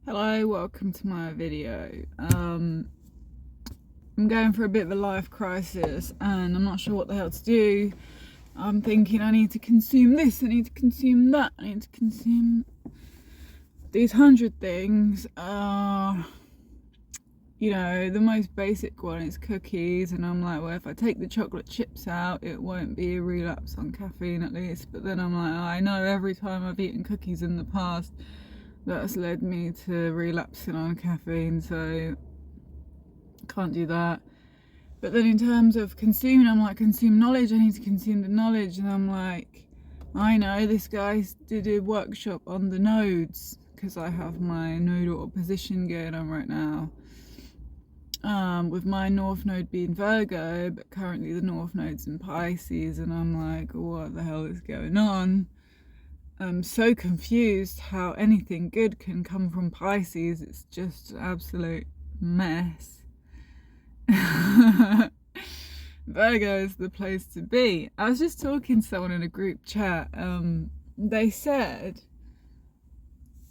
Hello, welcome to my video. I'm going through a bit of a life crisis and I'm not sure what the hell to do. I'm thinking I need to consume this, I need to consume that, I need to consume these 100 things. The most basic one is cookies, and I'm like, well, if I take the chocolate chips out, it won't be a relapse on caffeine at least. But then I'm like, I know every time I've eaten cookies in the past, that's led me to relapsing on caffeine, so can't do that. But then in terms of consuming, I'm like, consume knowledge, I need to consume the knowledge. And I'm like, I know this guy did a workshop on the nodes, because I have my node opposition going on right now, with my North Node being Virgo, but currently the North Node's in Pisces. And I'm like, what the hell is going on? I'm so confused how anything good can come from Pisces. It's just an absolute mess. Virgo is the place to be. I was just talking to someone in a group chat. They said,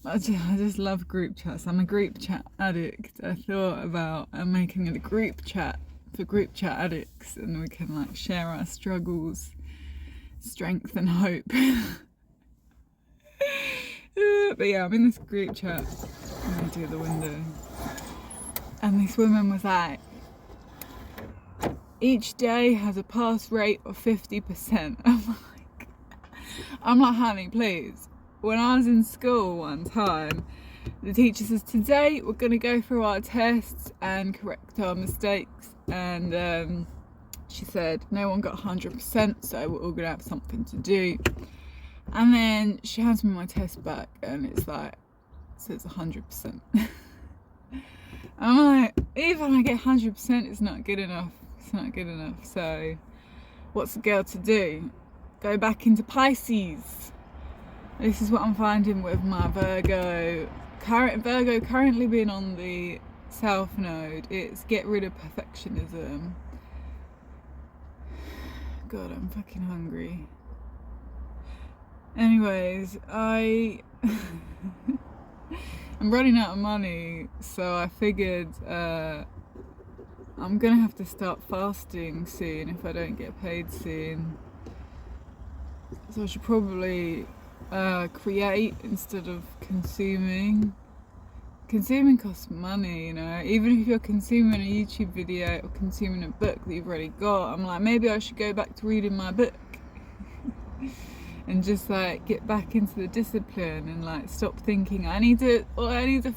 I just love group chats. I'm a group chat addict. I thought about making a group chat for group chat addicts, and we can like share our struggles, strength and hope. But yeah, I'm in this group chat. Let me do the window. And this woman was like, each day has a pass rate of 50%. I'm like, honey, please. When I was in school one time, the teacher says, today we're going to go through our tests and correct our mistakes. And she said, no one got 100%, so we're all going to have something to do. And then she hands me my test back, and it's like, it says 100%. I'm like, even I get 100%, it's not good enough. It's not good enough. So what's the girl to do? Go back into Pisces. This is what I'm finding with my Virgo currently being on the South Node. It's get rid of perfectionism. God, I'm fucking hungry. Anyways, I'm running out of money, so I figured I'm gonna have to start fasting soon if I don't get paid soon. So I should probably create instead of consuming. Consuming costs money, you know. Even if you're consuming a YouTube video or consuming a book that you've already got, I'm like, maybe I should go back to reading my book. And just like get back into the discipline and like stop thinking I need to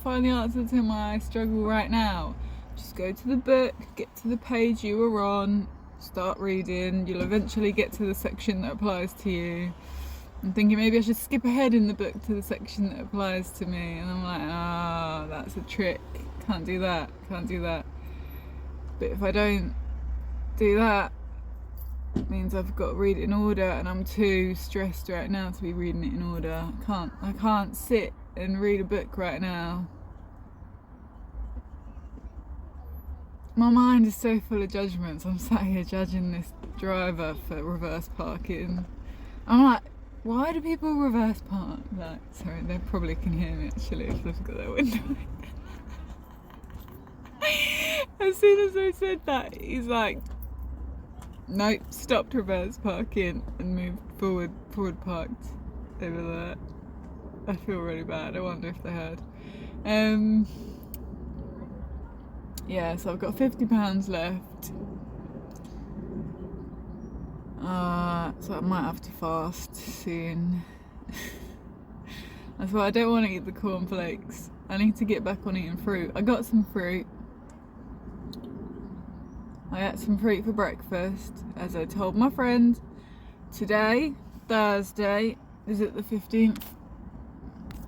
find the answer to my struggle right now. Just go to the book, get to the page you were on, start reading. You'll eventually get to the section that applies to you. I'm thinking maybe I should skip ahead in the book to the section that applies to me, and I'm like, that's a trick. Can't do that. But if I don't do that, it means I've got to read it in order, and I'm too stressed right now to be reading it in order. I can't sit and read a book right now. My mind is so full of judgments. I'm sat here judging this driver for reverse parking. I'm like, why do people reverse park? Like, sorry, they probably can hear me actually if they've got their window. As soon as I said that, he's like, nope, stopped reverse parking and moved forward parked over there. I feel really bad. I wonder if they heard. Yeah, so I've got £50 left. So I might have to fast soon. That's why I don't want to eat the cornflakes. I need to get back on eating fruit. I got some fruit. I ate some fruit for breakfast, as I told my friend. Today, Thursday, is it the 15th?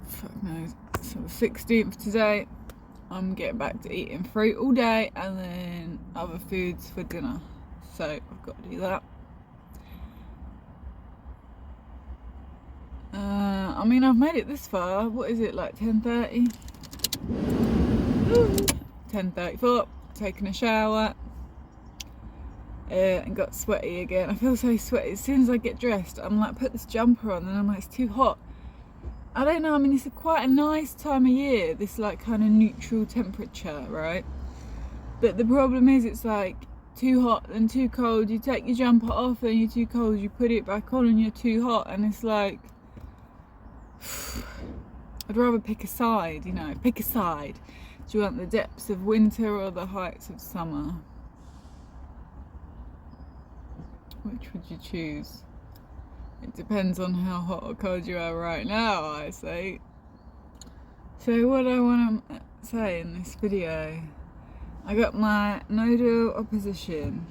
Fuck knows. So the 16th today, I'm getting back to eating fruit all day and then other foods for dinner. So I've got to do that. I mean, I've made it this far. What is it, like 10:30? 10:34, taking a shower. And got sweaty again. I feel so sweaty. As soon as I get dressed, I'm like, put this jumper on, and I'm like, it's too hot. I don't know, I mean, it's quite a nice time of year, this like kind of neutral temperature, right? But the problem is it's like too hot and too cold. You take your jumper off and you're too cold, you put it back on and you're too hot, and it's like I'd rather pick a side, you know, pick a side. Do you want the depths of winter or the heights of summer? Which would you choose? It depends on how hot or cold you are right now, I say. So what I want to say in this video, I got my nodal opposition.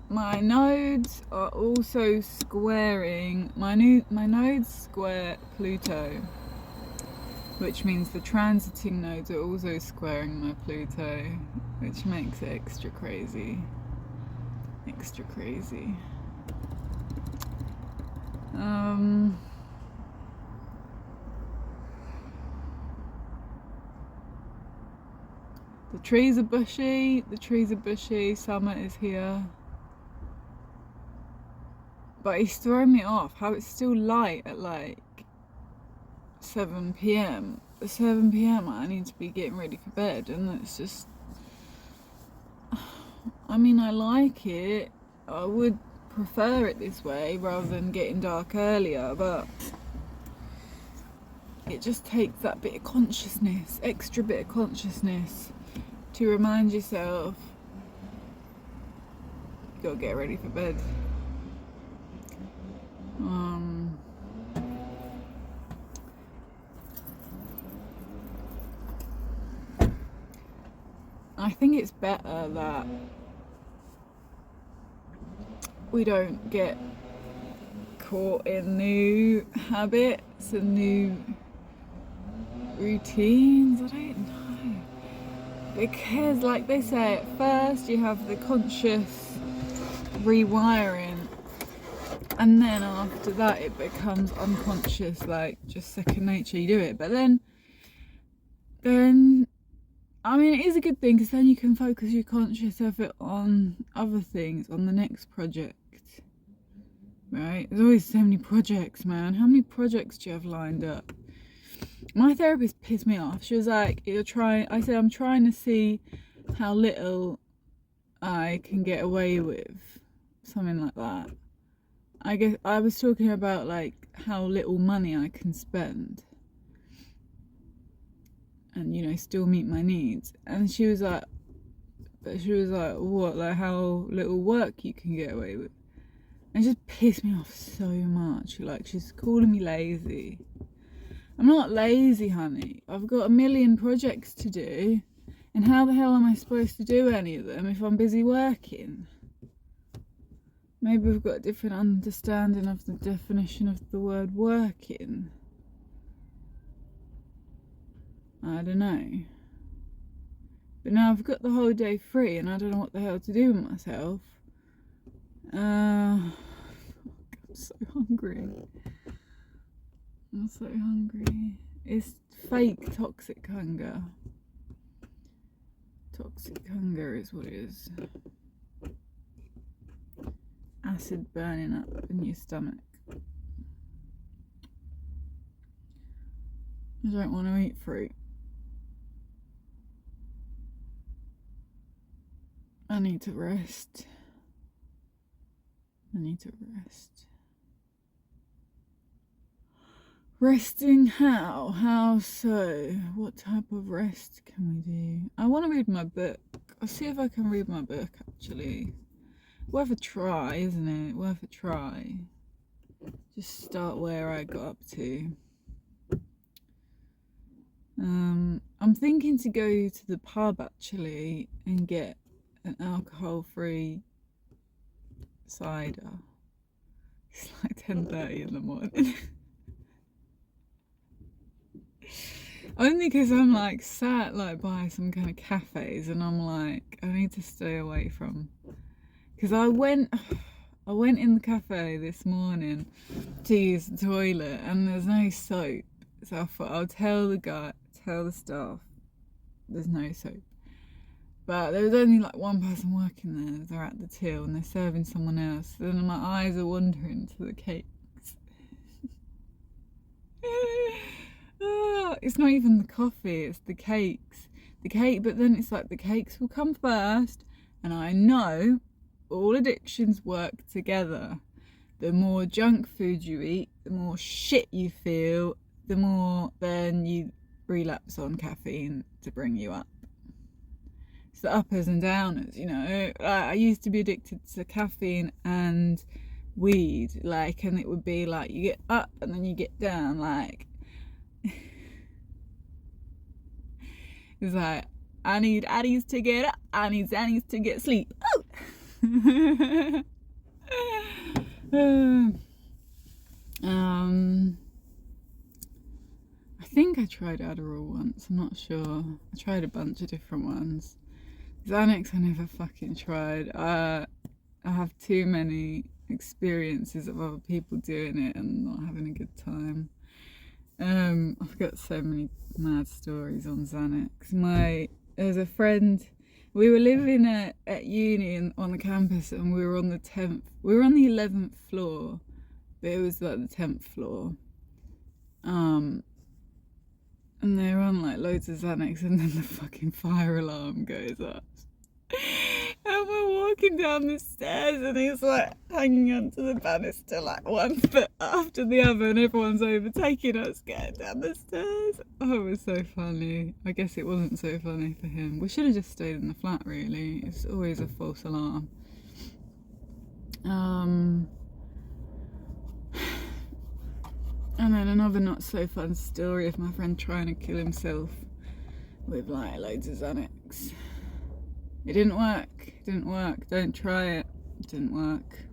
My nodes are also squaring, my nodes square Pluto, which means the transiting nodes are also squaring my Pluto, which makes it extra crazy. Extra crazy. The trees are bushy, summer is here. But it's throwing me off how it's still light at like 7 p.m. At 7 p.m. I need to be getting ready for bed, and it's just, I mean, I like it. I would prefer it this way rather than getting dark earlier, but it just takes that bit of consciousness, extra bit of consciousness, to remind yourself you gotta get ready for bed. I think it's better that we don't get caught in new habits and new routines. I don't know, because like they say, at first you have the conscious rewiring, and then after that it becomes unconscious, like just second nature, you do it. But then I mean, it is a good thing, because then you can focus your conscious effort on other things, on the next project, right? There's always so many projects, man. How many projects do you have lined up? My therapist pissed me off. She was like, I said, I'm trying to see how little I can get away with, something like that. I guess I was talking about like how little money I can spend and, you know, still meet my needs. And she was like, what, like how little work you can get away with? And it just pissed me off so much. Like, she's calling me lazy. I'm not lazy, honey. I've got a million projects to do, and how the hell am I supposed to do any of them if I'm busy working? Maybe we've got a different understanding of the definition of the word working. I don't know. But now I've got the whole day free and I don't know what the hell to do with myself. I'm so hungry. I'm so hungry. It's fake toxic hunger. Toxic hunger is what it is. Acid burning up in your stomach. I don't want to eat fruit. I need to rest. Resting how? How so? What type of rest can we do? I want to read my book. I'll see if I can read my book, actually. Worth a try, isn't it? Worth a try. Just start where I got up to. I'm thinking to go to the pub, actually, and get an alcohol-free cider. It's like 10:30 in the morning. Only because I'm like sat like by some kind of cafes, and I'm like, I need to stay away from, because I went in the cafe this morning to use the toilet and there's no soap, so I thought I'll tell the staff there's no soap. But there was only like one person working there. They're at the till and they're serving someone else. Then my eyes are wandering to the cakes. it's not even the coffee, it's the cakes. But then it's like the cakes will come first, and I know all addictions work together. The more junk food you eat, the more shit you feel, the more then you relapse on caffeine to bring you up. It's the uppers and downers, you know. I used to be addicted to caffeine and weed, like, and it would be like you get up and then you get down, like it's like, I need Addies to get up, I need Zannies to get sleep. Oh! I think I tried Adderall once, I'm not sure. I tried a bunch of different ones. Xanax I never fucking tried. I have too many experiences of other people doing it and not having a good time. I've got so many mad stories on Xanax. There's a friend, we were living at uni on the campus, and we were on the 11th floor, but it was like the 10th floor. And they were on like loads of Xanax, and then the fucking fire alarm goes off. And we're walking down the stairs, and he's like hanging onto the banister like one foot after the other, and everyone's overtaking us getting down the stairs. Oh, it was so funny. I guess it wasn't so funny for him. We should have just stayed in the flat, really. It's always a false alarm. And then another not so fun story of my friend trying to kill himself with like loads of Xanax. It didn't work. Don't try it. It didn't work.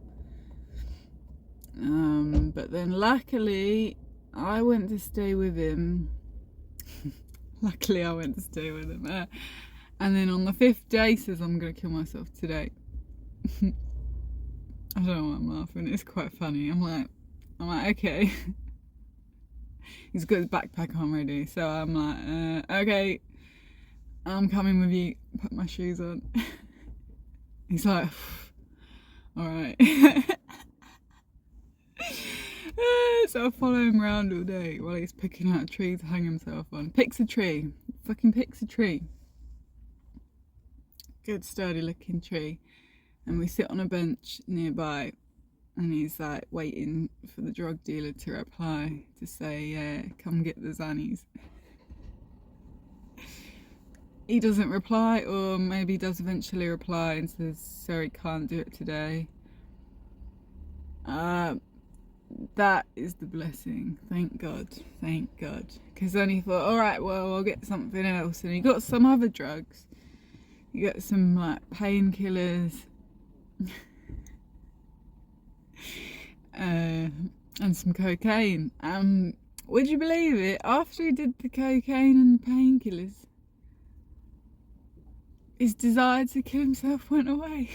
But then luckily I went to stay with him. And then on the 5th day says, I'm gonna kill myself today. I don't know why I'm laughing. It's quite funny. I'm like, okay. He's got his backpack on ready, so I'm like, okay, I'm coming with you. Put my shoes on. He's like, all right. So I follow him around all day while he's picking out a tree to hang himself on. Picks a tree. Fucking picks a tree. Good sturdy looking tree. And we sit on a bench nearby, and he's like waiting for the drug dealer to reply to say, yeah, come get the Zannies. He doesn't reply, or maybe does eventually reply and says, sorry, can't do it today. That is the blessing. Thank God. Because then he thought, alright, well, I'll get something else. And he got some other drugs. He got some like painkillers. And some cocaine. Would you believe it? After he did the cocaine and the painkillers, his desire to kill himself went away.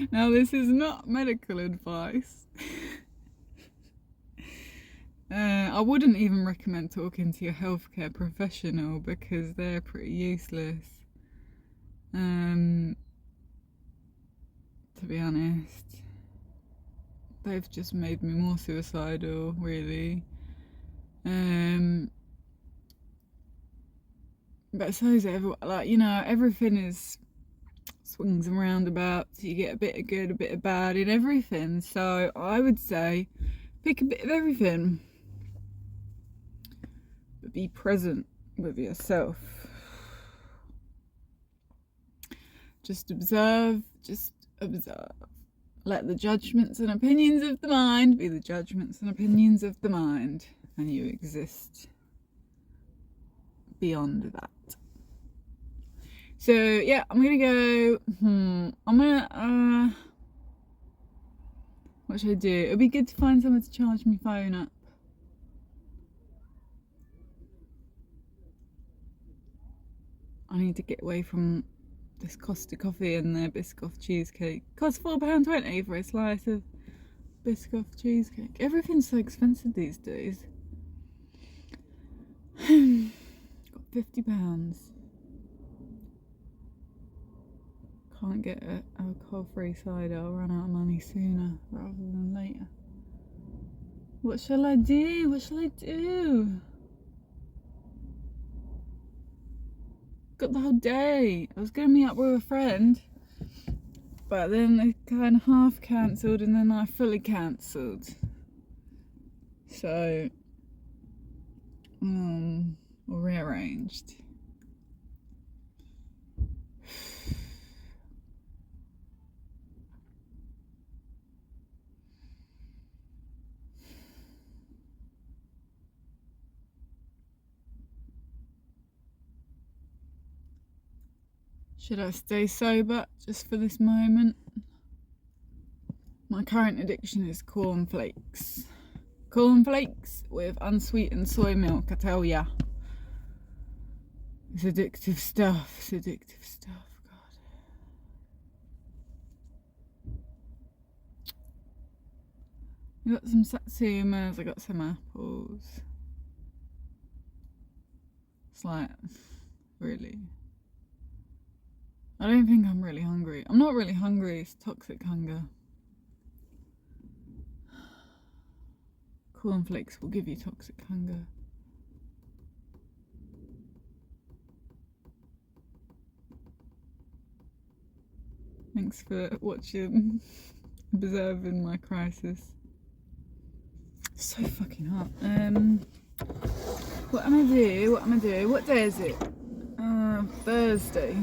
Now, this is not medical advice. I wouldn't even recommend talking to your healthcare professional because they're pretty useless. To be honest, they've just made me more suicidal, really. But so is everyone. Like, you know, everything is swings and roundabouts. You get a bit of good, a bit of bad in everything. So I would say pick a bit of everything, but be present with yourself. Just observe. Let the judgments and opinions of the mind be the judgments and opinions of the mind, and you exist beyond that. So yeah, I'm gonna go. What should I do? It'd be good to find someone to charge my phone up. I need to get away from this Costa coffee and their Biscoff cheesecake. Costs £4.20 for a slice of Biscoff cheesecake. Everything's so expensive these days. Got £50. Can't get an alcohol-free cider. I'll run out of money sooner rather than later. What shall I do? got the whole day. I was going to meet up with a friend, but then they kind of half cancelled and then I fully cancelled. So, rearranged. Should I stay sober just for this moment? My current addiction is cornflakes. Cornflakes with unsweetened soy milk, I tell ya. It's addictive stuff. It's addictive stuff. God. I got some satsumas, I got some apples. It's like, really. I don't think I'm really hungry. I'm not really hungry, it's toxic hunger. Cornflakes will give you toxic hunger. Thanks for watching, observing my crisis. It's so fucking hot. What am I doing? What day is it? Thursday.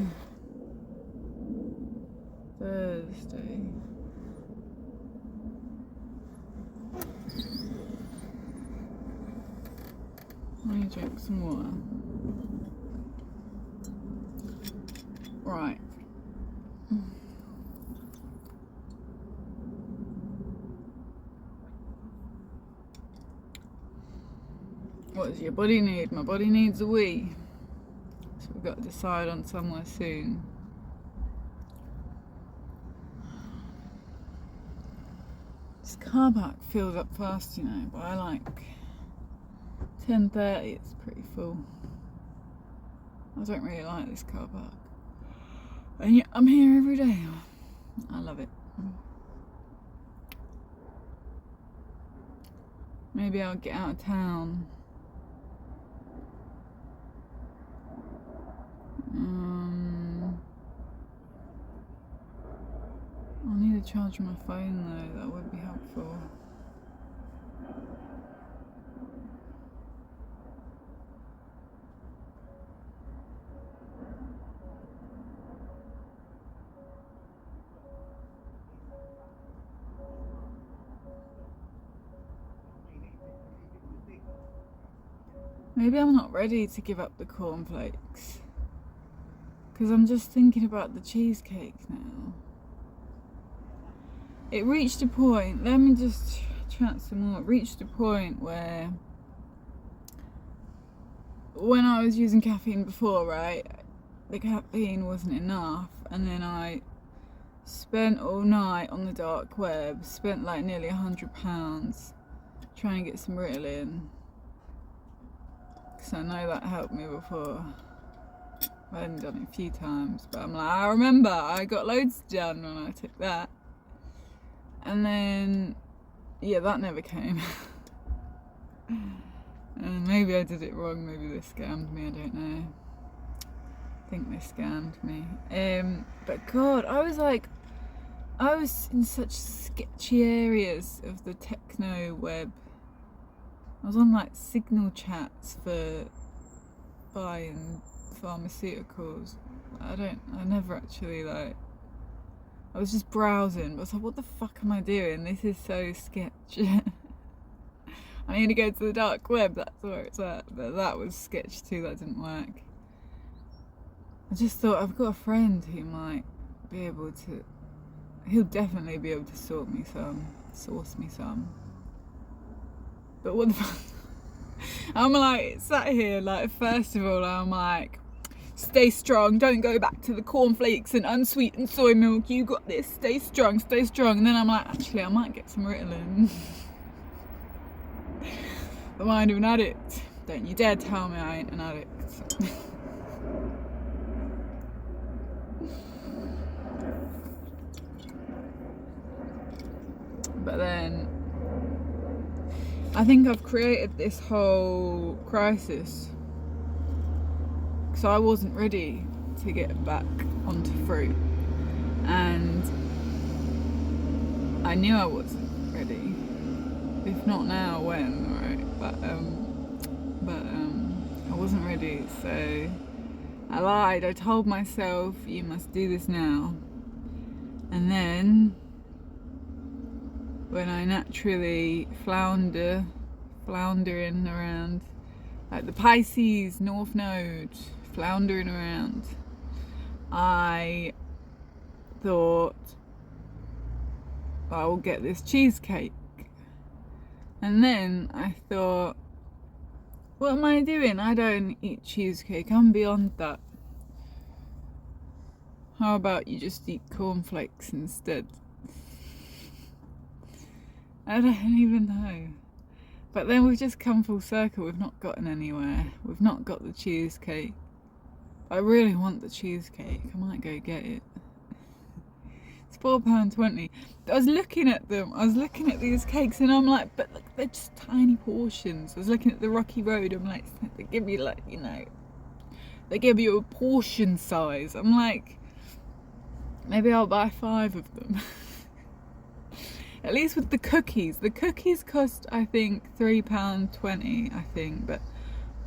Let me drink some water. Right. What does your body need? My body needs a wee. So we've got to decide on somewhere soon. This car park fills up fast, you know, by like 10:30 it's pretty full. I don't really like this car park. And yet I'm here every day. I love it. Maybe I'll get out of town. I'll need to charge my phone though, that would be helpful. Maybe I'm not ready to give up the cornflakes. Because I'm just thinking about the cheesecake now. It reached a point, let me just chat some more. It reached a point where, when I was using caffeine before, right, the caffeine wasn't enough, and then I spent all night on the dark web, spent like nearly £100 trying to get some Ritalin. Because I know that helped me before. I hadn't done it a few times, but I'm like, I remember I got loads done when I took that. And then, yeah, that never came. And maybe I did it wrong, maybe they scammed me, I don't know. I think they scammed me. But God, I was in such sketchy areas of the techno web. I was on like signal chats for buying pharmaceuticals. I never actually like, I was just browsing, but I was like, what the fuck am I doing? This is so sketchy. I need to go to the dark web, that's where it's at. But that was sketch too, that didn't work. I just thought, I've got a friend who might be able to, he'll definitely be able to source me some. But what the fuck? I'm like, sat here, like, first of all, I'm like, stay strong, don't go back to the cornflakes and unsweetened soy milk, you got this, stay strong, stay strong. And then I'm like, actually, I might get some Ritalin. The mind of an addict. Don't you dare tell me I ain't an addict. But then, I think I've created this whole crisis. So I wasn't ready to get back onto fruit, and I knew I wasn't ready. If not now, when, right? But I wasn't ready, so I lied. I told myself, you must do this now. And then when I naturally floundering around, like the Pisces North Node, floundering around, I thought, I will get this cheesecake. And then I thought, what am I doing? I don't eat cheesecake. I'm beyond that. How about you just eat cornflakes instead? I don't even know. But then we've just come full circle. We've not gotten anywhere. We've not got the cheesecake. I really want the cheesecake. I might go get it. It's £4.20. I was looking at them. I was looking at these cakes and I'm like, but look, they're just tiny portions. I was looking at the rocky road. I'm like, they give you like, they give you a portion size. I'm like, maybe I'll buy 5 of them. At least with the cookies. The cookies cost, I think, £3.20, I think, but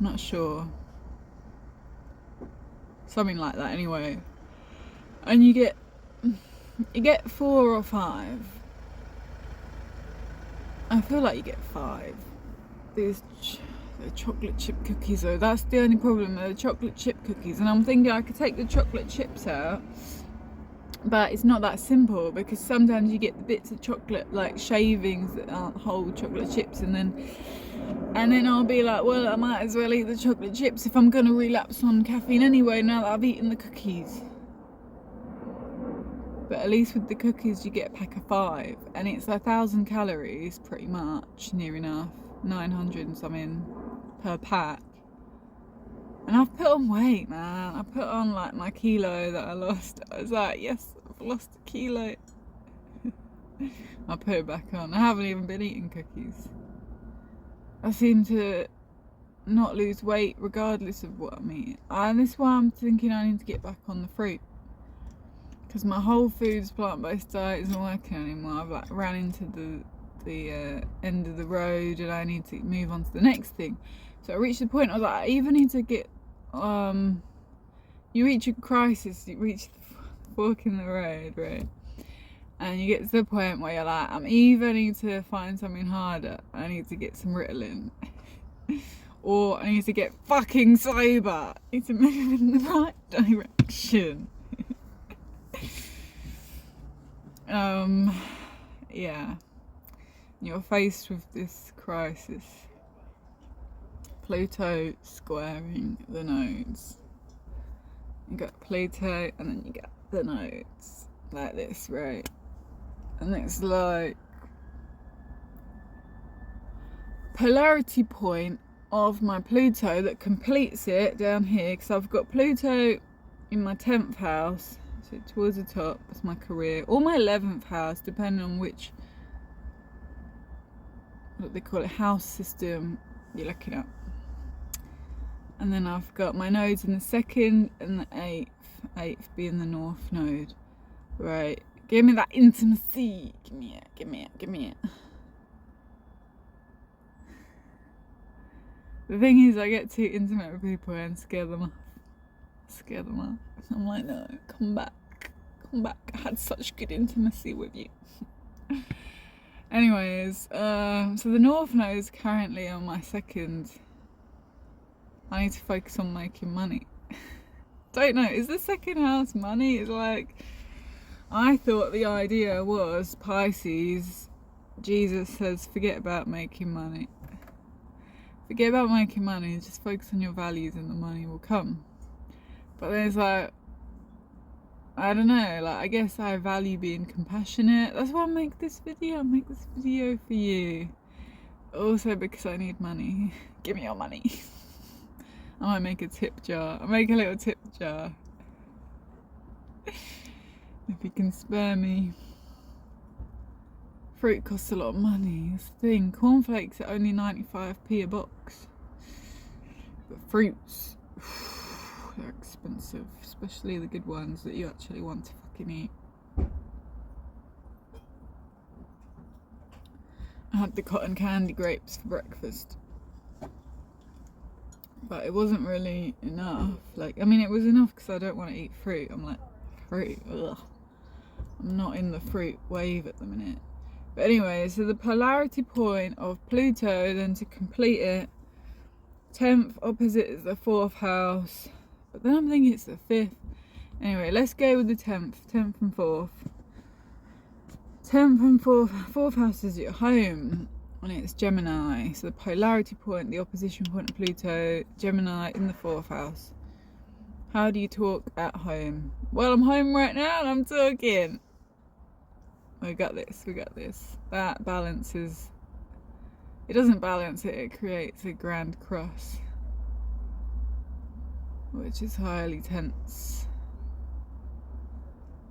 I'm not sure. Something like that anyway. And you get 4 or 5. I feel like you get 5. The chocolate chip cookies though, that's the only problem, the chocolate chip cookies. And I'm thinking I could take the chocolate chips out, but it's not that simple, because sometimes you get the bits of chocolate, like shavings that aren't whole chocolate chips, and then I'll be like, well, I might as well eat the chocolate chips if I'm going to relapse on caffeine anyway, now that I've eaten the cookies. But at least with the cookies you get a pack of 5, and it's 1,000 calories pretty much, near enough, 900 and something per pack. And I've put on weight, man. I put on like my kilo that I lost. I was like, yes, I've lost a kilo. I put it back on. I haven't even been eating cookies. I seem to not lose weight regardless of what I'm eating. And this is why I'm thinking I need to get back on the fruit. Because my whole foods plant-based diet isn't working anymore. I've like ran into the end of the road and I need to move on to the next thing. So I reached the point I was like, I either need to get, you reach a crisis, you reach the fork in the road, right? And you get to the point where you're like, I'm either need to find something harder, I need to get some Ritalin, or I need to get fucking sober. I need to move in the right direction. Yeah. You're faced with this crisis. Pluto squaring the nodes. You got Pluto and then you got the nodes like this, right? And it's like polarity point of my Pluto that completes it down here, because I've got Pluto in my 10th house, so towards the top, that's my career, or my 11th house, depending on which, what they call it, house system you're looking at. And then I've got my nodes in the 2nd and the 8th being the North Node. Right, give me that intimacy, give me it. The thing is, I get too intimate with people and scare them off. I'm like, no, come back, I had such good intimacy with you. Anyways, so the North Node is currently on my 2nd. I need to focus on making money. Don't know, is the 2nd house money? It's like, I thought the idea was Pisces, Jesus says, forget about making money. Forget about making money, just focus on your values and the money will come. But then it's like, I don't know, like, I guess I value being compassionate. That's why I make this video. I make this video for you. Also because I need money. Give me your money. I might make a tip jar. I'll make a little tip jar. If you can spare me. Fruit costs a lot of money. It's the thing. Cornflakes are only 95p a box. But fruits, they're expensive, especially the good ones that you actually want to fucking eat. I had the cotton candy grapes for breakfast, but it wasn't really enough. Like, I mean, it was enough because I don't want to eat fruit. I'm like, fruit, ugh. I'm not in the fruit wave at the minute. But anyway, so the polarity point of Pluto, then to complete it, 10th opposite is the 4th house, but then I'm thinking it's the 5th. Anyway, let's go with the 10th and 4th. 10th and 4th house is your home, and it's Gemini. So the polarity point, the opposition point of Pluto, Gemini in the 4th house. How do you talk at home? Well, I'm home right now and I'm talking. We got this. That balances. It doesn't balance it, it creates a grand cross, which is highly tense.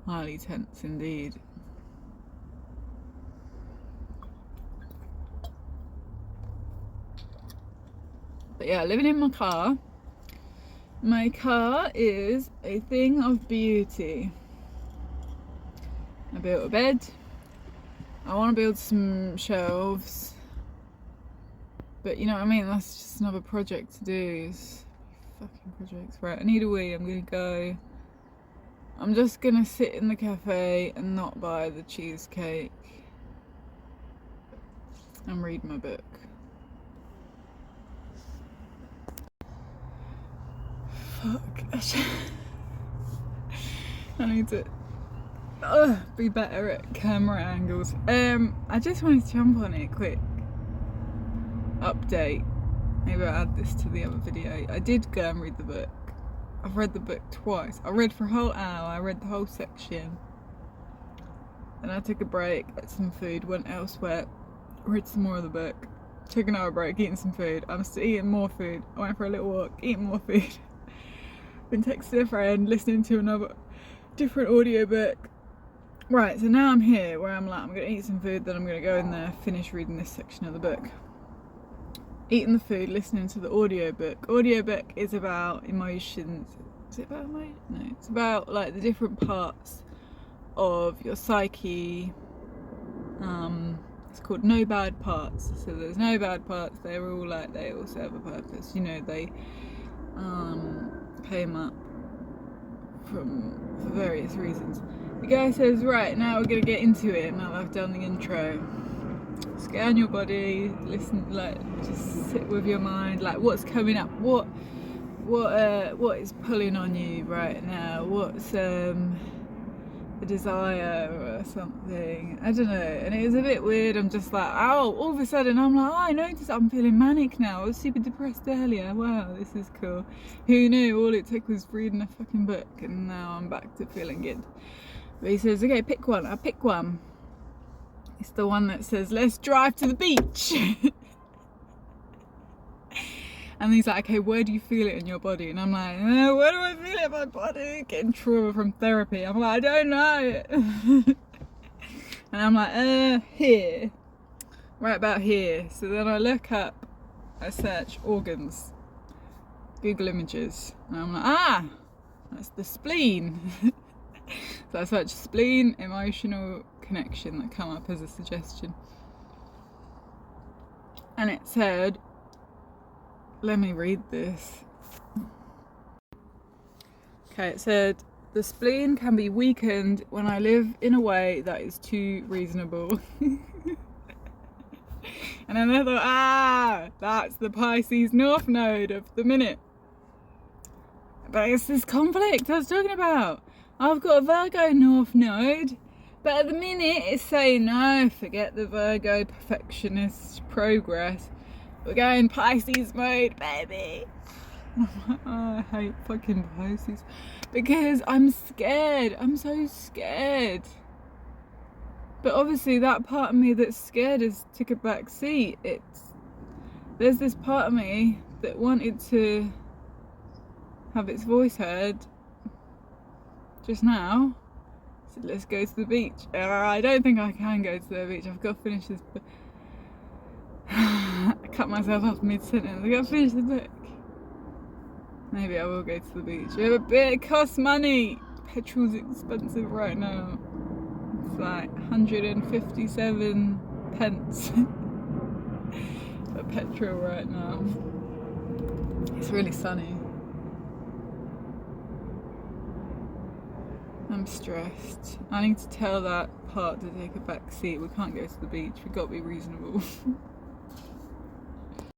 Highly tense indeed. But yeah, living in my car. My car is a thing of beauty. I built a bed. I want to build some shelves. But you know what I mean? That's just another project to do. It's fucking projects. Right, I need a wee. I'm gonna go. I'm just gonna sit in the cafe and not buy the cheesecake and read my book. Fuck. I need to be better at camera angles. I just wanted to jump on it quick. Update. Maybe I'll add this to the other video. I did go and read the book. I've read the book twice. I read for a whole hour. I read the whole section. Then I took a break, ate some food, went elsewhere, read some more of the book, took another break, eating some food. I'm still eating more food. I went for a little walk, eating more food. Been texting a friend, listening to another different audiobook. Right, so now I'm here where I'm like, I'm gonna eat some food, then I'm gonna go in there, finish reading this section of the book. Eating the food, listening to the audiobook. Audiobook is about emotions. Is it about emotions? No, it's about like the different parts of your psyche. It's called No Bad Parts. So there's no bad parts, they're all like, they all serve a purpose. You know, they came up for various reasons. The guy says, right, now we're gonna get into it. Now I've done the intro. Scan your body, listen, like just sit with your mind, like what's coming up, what is pulling on you right now, what's a desire or something, I don't know. And it was a bit weird. I'm just like, oh, all of a sudden I'm like, oh, I noticed I'm feeling manic now. I was super depressed earlier. Wow, this is cool. Who knew? All it took was reading a fucking book and now I'm back to feeling good. But he says, okay, pick one. I pick one. It's the one that says, let's drive to the beach. And he's like, okay, where do you feel it in your body? And I'm like, where do I feel it in my body? Getting trauma from therapy. I'm like, I don't know. And I'm like, here. Right about here. So then I look up, I search organs, Google images. And I'm like, that's the spleen. So I search spleen, emotional connection, that come up as a suggestion. And it said, let me read this. Okay, it said, the spleen can be weakened when I live in a way that is too reasonable. And then I thought, that's the Pisces North Node of the minute. But it's this conflict I was talking about. I've got a Virgo North Node, but at the minute it's saying, no, forget the Virgo perfectionist progress. We're going Pisces mode, baby. Oh, I hate fucking Pisces. Because I'm scared. I'm so scared. But obviously that part of me that's scared has took a back seat. There's this part of me that wanted to have its voice heard just now. So let's go to the beach. I don't think I can go to the beach. I've got to finish this book. I cut myself off mid-sentence. I've got to finish the book. Maybe I will go to the beach. Yeah, but it costs money. Petrol's expensive right now. It's like 157 pence for petrol right now. It's really sunny. I'm stressed. I need to tell that part to take a back seat. We can't go to the beach. We've got to be reasonable.